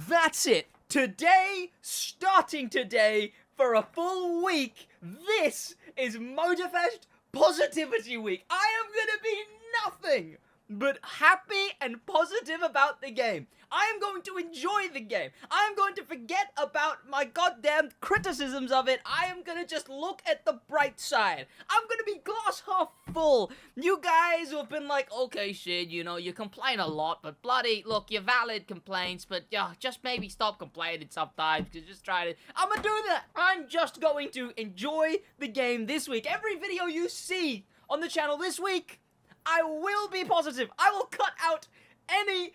That's it. Today, starting today, for a full week, this is Motorfest Positivity Week. I am gonna be nothing but happy and positive about the game. I am going to enjoy the game. I am going to forget about my goddamn criticisms of it. I am going to just look at the bright side. I'm going to be glass half full. You guys who have been like, okay, Sid, you know, you complain a lot, but bloody, look, you're valid complaints, but yeah, just maybe stop complaining sometimes, because just try to, I'm going to do that. I'm just going to enjoy the game this week. Every video you see on the channel this week, I will be positive. I will cut out any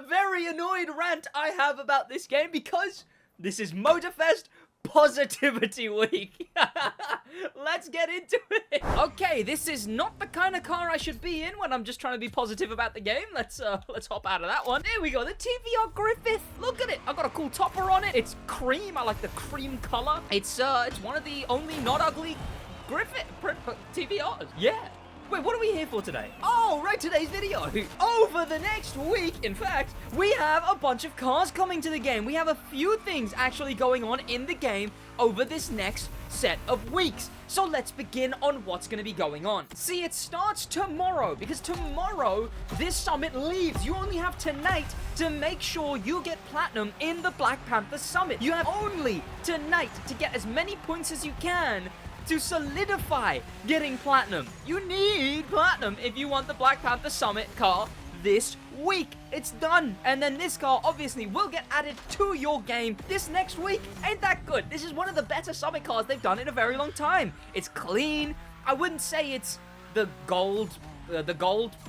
very annoyed rant I have about this game because this is Motorfest Positivity Week. Let's get into it. Okay, this is not the kind of car I should be in when I'm just trying to be positive about the game. Let's hop out of that one. There we go, the TVR Griffith. Look at it. I've got a cool topper on it. It's cream. I like the cream color. It's one of the only not ugly Griffith TVRs. Yeah. Wait, what are we here for today? Oh, right, today's video. Over the next week, in fact, we have a bunch of cars coming to the game. We have a few things actually going on in the game over this next set of weeks. So let's begin on what's going to be going on. See, it starts tomorrow, because tomorrow, this summit leaves. You only have tonight to make sure you get platinum in the Black Panther summit. You have only tonight to get as many points as you can to solidify getting platinum. You need platinum if you want the Black Panther Summit car this week. It's done. And then this car obviously will get added to your game this next week. Ain't that good? This is one of the better Summit cars they've done in a very long time. It's clean. I wouldn't say it's the gold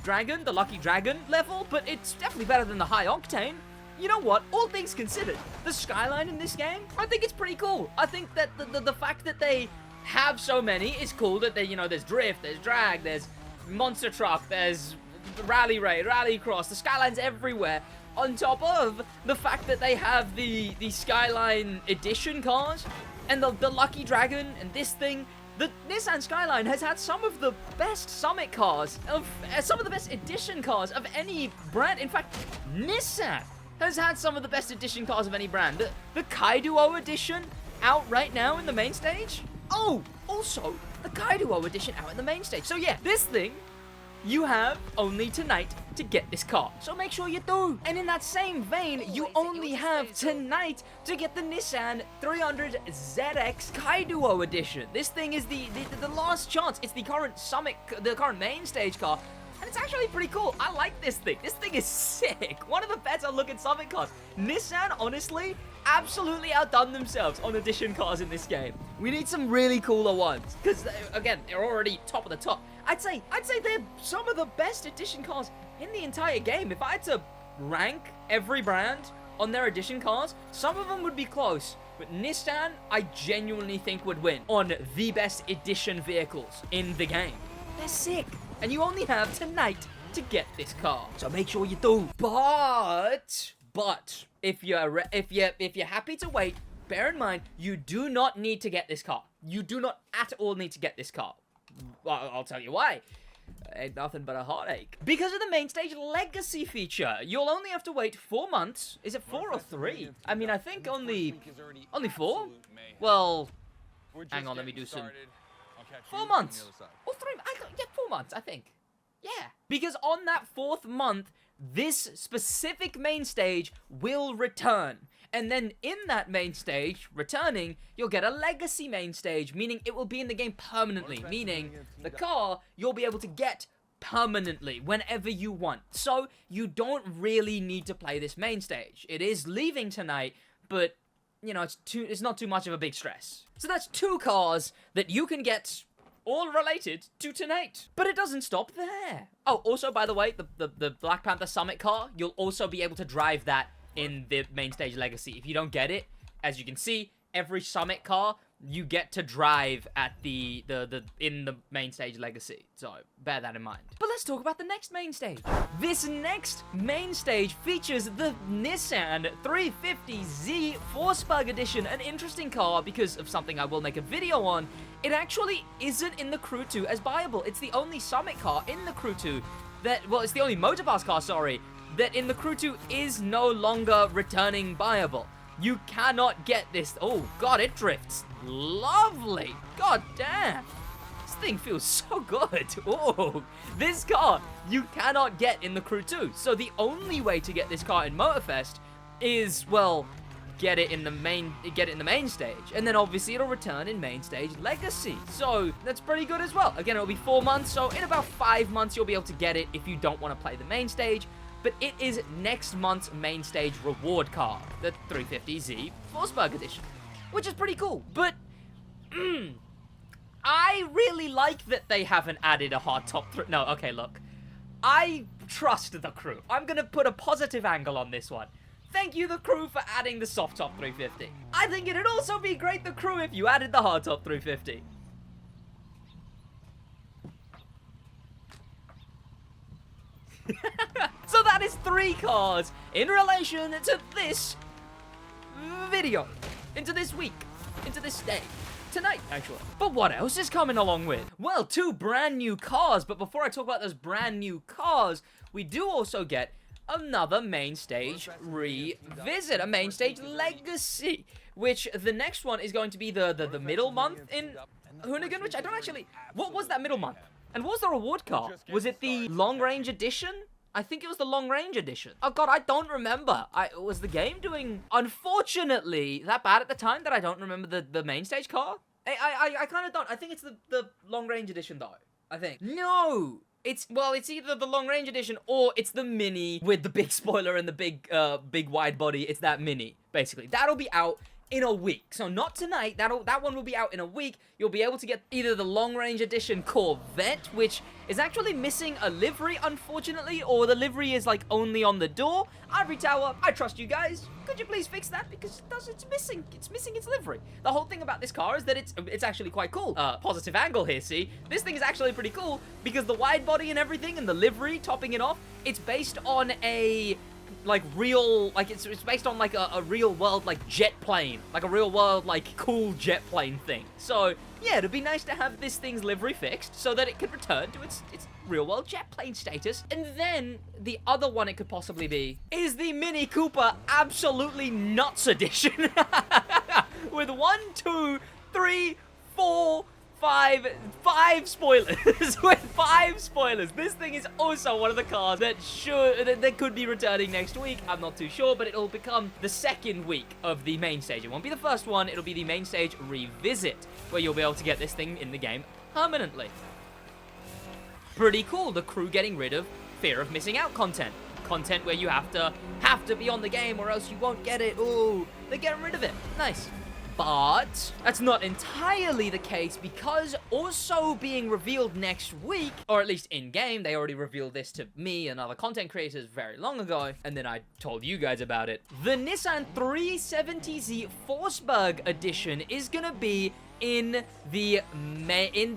dragon, the lucky dragon level, but it's definitely better than the high octane. You know what? All things considered, the Skyline in this game, I think it's pretty cool. I think that the fact that they have so many is cool, that they, you know, there's drift, there's drag, there's monster truck, there's rally raid, rally cross, the Skyline's everywhere, on top of the fact that they have the Skyline edition cars and the Lucky Dragon and this thing. The Nissan Skyline has had some of the best summit cars, some of the best edition cars of any brand. In fact, Nissan has had some of the best edition cars of any brand. The Kaiduo edition out right now in the main stage. Oh, also, the Kaiduo edition out in the main stage. So yeah, this thing, you have only tonight to get this car. So make sure you do. And in that same vein, you only have tonight to get the Nissan 300 ZX Kaiduo edition. This thing is the last chance. It's the current summit, the current main stage car. And it's actually pretty cool. I like this thing. This thing is sick. One of the better looking summit cars. Nissan, honestly, absolutely outdone themselves on edition cars in this game. We need some really cooler ones, because again, they're already top of the top. I'd say they're some of the best edition cars in the entire game. If I had to rank every brand on their edition cars, some of them would be close, but Nissan, I genuinely think would win on the best edition vehicles in the game. They're sick, and you only have tonight to get this car, so make sure you do. But if you're happy to wait, bear in mind you do not need to get this car. You do not at all need to get this car. Well, I'll tell you why. Ain't nothing but a heartache. Because of the main stage legacy feature, you'll only have to wait 4 months. Is it 4 or 3? I mean, I think only 4. Well, hang on, let me do some. 4 months or 3? Yeah, 4 months, I think. Yeah, because on that 4th month, this specific main stage will return. And then in that main stage, returning, you'll get a legacy main stage, meaning it will be in the game permanently, meaning the car you'll be able to get permanently whenever you want. So you don't really need to play this main stage. It is leaving tonight, but you know, it's not too much of a big stress. So that's 2 cars that you can get all related to tonight. But it doesn't stop there. Oh, also, by the way, the Black Panther Summit car, you'll also be able to drive that in the main stage legacy. If you don't get it, as you can see, every Summit car you get to drive at in the main stage legacy. So bear that in mind. But let's talk about the next main stage. This next main stage features the Nissan 350Z Forsberg edition, an interesting car because of something I will make a video on. It actually isn't in the Crew 2 as buyable. It's the only Summit car in the Crew 2 that, well, it's the only Motorpass car, sorry, that in the Crew 2 is no longer returning buyable. You cannot get this. Oh, God, it drifts. Lovely. God damn. This thing feels so good. Oh, this car you cannot get in the Crew 2. So the only way to get this car in Motorfest is, well, get it in the main stage, and then obviously it'll return in main stage Legacy. So that's pretty good as well. Again, it'll be 4 months, so in about 5 months you'll be able to get it if you don't want to play the main stage. But it is next month's main stage reward car, the 350Z Forsberg edition, which is pretty cool. But I really like that they haven't added a hardtop. No, okay, look, I trust the Crew. I'm gonna put a positive angle on this one. Thank you, the Crew, for adding the soft top 350. I think it'd also be great, the Crew, if you added the hardtop 350. So that is 3 cars in relation to this video, into this week, into this day. Tonight, actually. But what else is coming along with? Well, 2 brand new cars, but before I talk about those brand new cars, we do also get another main stage revisit, a main stage Legacy, which the next one is going to be the middle month in Hoonigan, which I don't actually... What was that middle month? And what was the reward car? Was it the long range edition? I think it was the long range edition. Oh God, I don't remember. Was the game doing, unfortunately, that bad at the time that I don't remember the main stage car? I kind of don't. I think it's the long range edition though, I think. No! It's either the long range edition or it's the mini with the big spoiler and the big wide body. It's that mini, basically. That'll be out in a week. So not tonight. That one will be out in a week. You'll be able to get either the long range edition Corvette, which is actually missing a livery, unfortunately, or the livery is like only on the door. Ivory Tower, I trust you guys. Could you please fix that? Because it's missing. It's missing its livery. The whole thing about this car is that it's actually quite cool. Positive angle here, see? This thing is actually pretty cool because the wide body and everything and the livery topping it off, it's based on a it's based on like a real world like jet plane, like a real world like cool jet plane thing. So yeah, it'd be nice to have this thing's livery fixed so that it could return to its real world jet plane status. And then the other one it could possibly be is the Mini Cooper Absolutely Nuts edition with 1, 2, 3, 4, 5 spoilers. With 5 spoilers. This thing is also one of the cars that could be returning next week. I'm not too sure, but it'll become the second week of the main stage. It won't be the first one. It'll be the main stage revisit, where you'll be able to get this thing in the game permanently. Pretty cool. The Crew getting rid of fear of missing out content where you have to be on the game or else you won't get it. Ooh, they're getting rid of it. Nice. But that's not entirely the case, because also being revealed next week, or at least in-game, they already revealed this to me and other content creators very long ago, and then I told you guys about it. The Nissan 370Z Forsberg edition is gonna be in the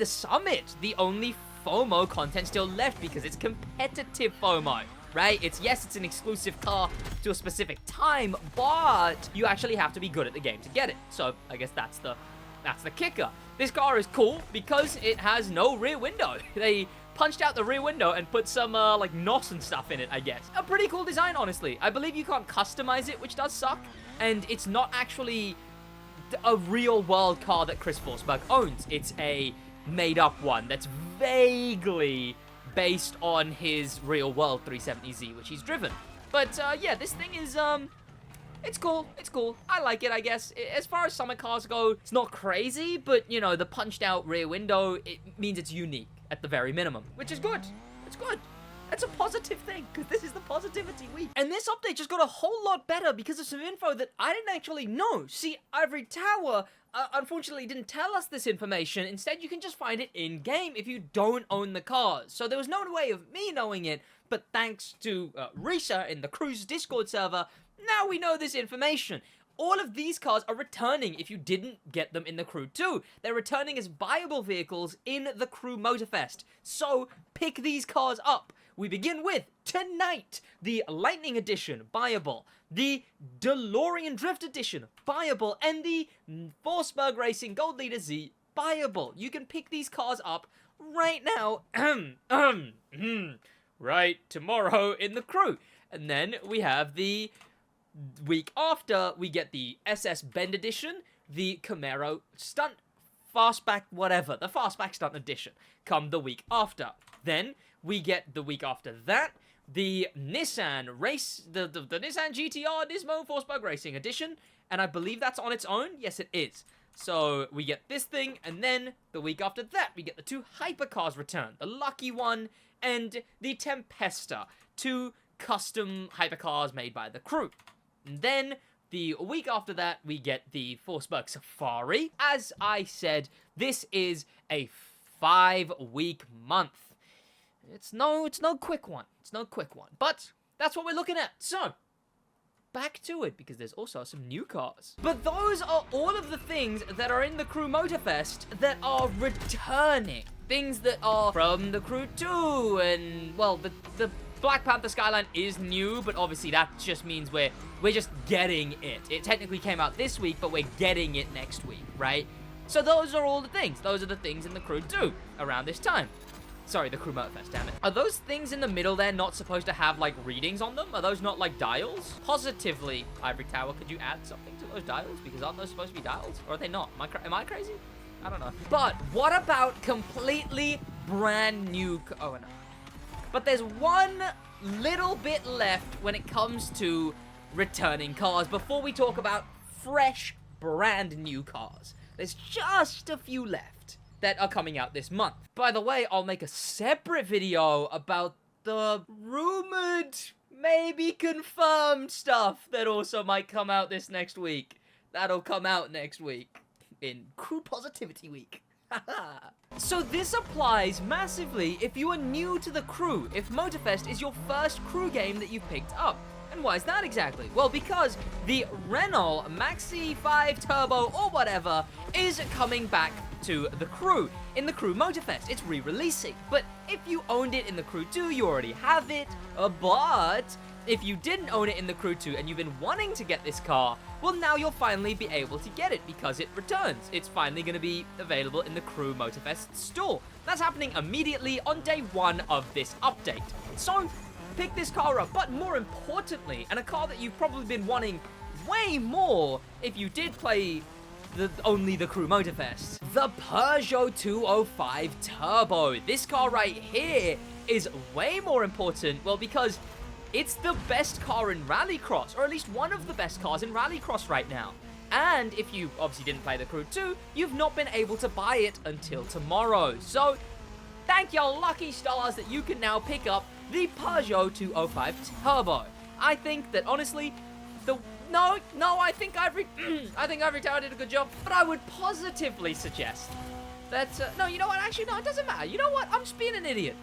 Summit, the only FOMO content still left, because it's competitive FOMO. Right? Yes, it's an exclusive car to a specific time, but you actually have to be good at the game to get it. So I guess that's the kicker. This car is cool because it has no rear window. They punched out the rear window and put some like NOS and stuff in it, I guess. A pretty cool design, honestly. I believe you can't customize it, which does suck, and it's not actually a real world car that Chris Forsberg owns. It's a made up one that's vaguely based on his real-world 370Z, which he's driven. But, yeah, this thing is, it's cool. It's cool. I like it, I guess. As far as summer cars go, it's not crazy, but, you know, the punched-out rear window, it means it's unique, at the very minimum, which is good. It's good. That's a positive thing, because this is the positivity week. And this update just got a whole lot better because of some info that I didn't actually know. See, Ivory Tower unfortunately didn't tell us this information. Instead, you can just find it in-game if you don't own the cars. So there was no way of me knowing it, but thanks to Risa in the Crew's Discord server, now we know this information. All of these cars are returning if you didn't get them in the Crew 2. They're returning as buyable vehicles in the Crew Motorfest. So, pick these cars up. We begin with, tonight, the Lightning Edition, buyable. The DeLorean Drift Edition, buyable. And the Forsberg Racing Gold Leader Z, buyable. You can pick these cars up right now, right tomorrow in the Crew. And then we have the week after, we get the SS Bend Edition, the Camaro Stunt Fastback, whatever, the Fastback Stunt Edition, come the week after. Then we get the week after that, the Nissan Race, the Nissan GTR Nismo Forsberg Racing Edition, and I believe that's on its own. Yes, it is. So we get this thing, and then the week after that, we get the 2 hypercars return, the Lucky One and the Tempesta, 2 custom hypercars made by the crew. And then the week after that, we get the Forsberg Safari. As I said, this is a 5-week month. It's no quick one. It's no quick one. But that's what we're looking at. So, back to it, because there's also some new cars. But those are all of the things that are in the Crew Motorfest that are returning. Things that are from the Crew 2, and, well, the Black Panther Skyline is new, but obviously that just means we're just getting it. It technically came out this week, but we're getting it next week, right? So those are all the things. Those are the things in the Crew 2 around this time. Sorry, the Crew Motorfest, damn it. Are those things in the middle there not supposed to have, like, readings on them? Are those not, like, dials? Positively, Ivory Tower, could you add something to those dials? Because aren't those supposed to be dials? Or are they not? Am I crazy? I don't know. But what about completely brand new... Oh, no. But there's one little bit left when it comes to returning cars before we talk about fresh, brand new cars. There's just a few left that are coming out this month. By the way, I'll make a separate video about the rumored, maybe confirmed stuff that also might come out this next week. That'll come out next week in Crew Positivity Week. So this applies massively if you are new to the Crew, if Motorfest is your first Crew game that you've picked up. And why is that exactly? Well, because the Renault Maxi 5 Turbo or whatever is coming back to the Crew in the Crew Motorfest. It's re-releasing. But if you owned it in the Crew 2, you already have it. But if you didn't own it in the Crew 2 and you've been wanting to get this car, well, now you'll finally be able to get it because it returns. It's finally going to be available in the Crew Motorfest store. That's happening immediately on day 1 of this update. So, pick this car up, but more importantly, and a car that you've probably been wanting way more if you did play only the Crew Motorfest, the Peugeot 205 Turbo. This car right here is way more important, well, because it's the best car in Rallycross, or at least one of the best cars in Rallycross right now. And if you obviously didn't play the Crew 2, you've not been able to buy it until tomorrow. So, thank your lucky stars that you can now pick up the Peugeot 205 Turbo. I think that, honestly, I think Ivory Tower did a good job, but I would positively suggest that, no, you know what, actually, no, it doesn't matter. You know what, I'm just being an idiot.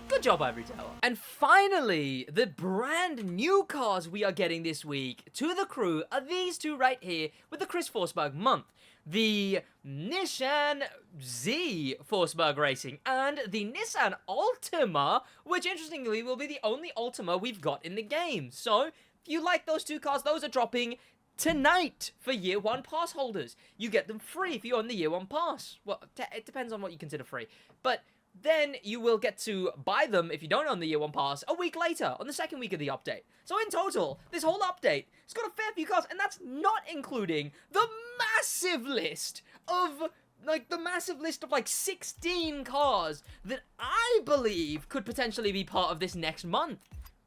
Good job, Ivory Tower. And finally, the brand new cars we are getting this week to the Crew are these two right here with the Chris Forsberg month. The Nissan Z Forsberg Racing and the Nissan Altima, which interestingly will be the only Altima we've got in the game. So, if you like those two cars, those are dropping tonight for Year 1 pass holders. You get them free if you own the Year 1 pass. Well, it depends on what you consider free. But then you will get to buy them, if you don't own the Year 1 pass, a week later, on the second week of the update. So in total, this whole update, it's got a fair few cars, and that's not including the massive list of, like 16 cars that I believe could potentially be part of this next month.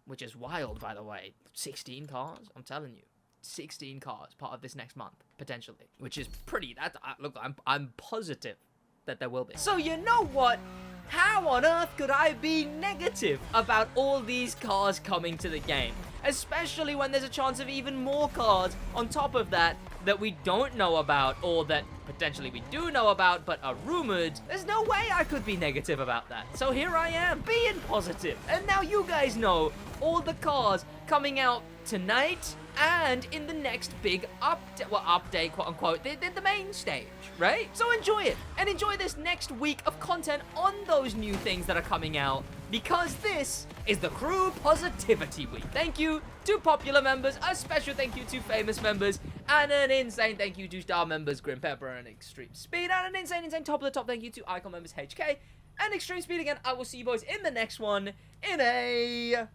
Which is wild, by the way. 16 cars? I'm telling you. 16 cars part of this next month, potentially. Which is pretty, look, I'm positive that there will be. So you know what? How on earth could I be negative about all these cars coming to the game? Especially when there's a chance of even more cars on top of that we don't know about, or that potentially we do know about but are rumored. There's no way I could be negative about that. So here I am, being positive. And now you guys know all the cars coming out tonight and in the next big update, quote unquote, the main stage, right? So enjoy it, and enjoy this next week of content on those new things that are coming out, because this is the Crew Positivity Week. Thank you to popular members, a special thank you to famous members, and an insane thank you to star members Grim Pepper and Extreme Speed, and an insane top of the top thank you to Icon members HK and Extreme Speed again. I will see you boys in the next one in a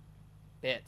bit.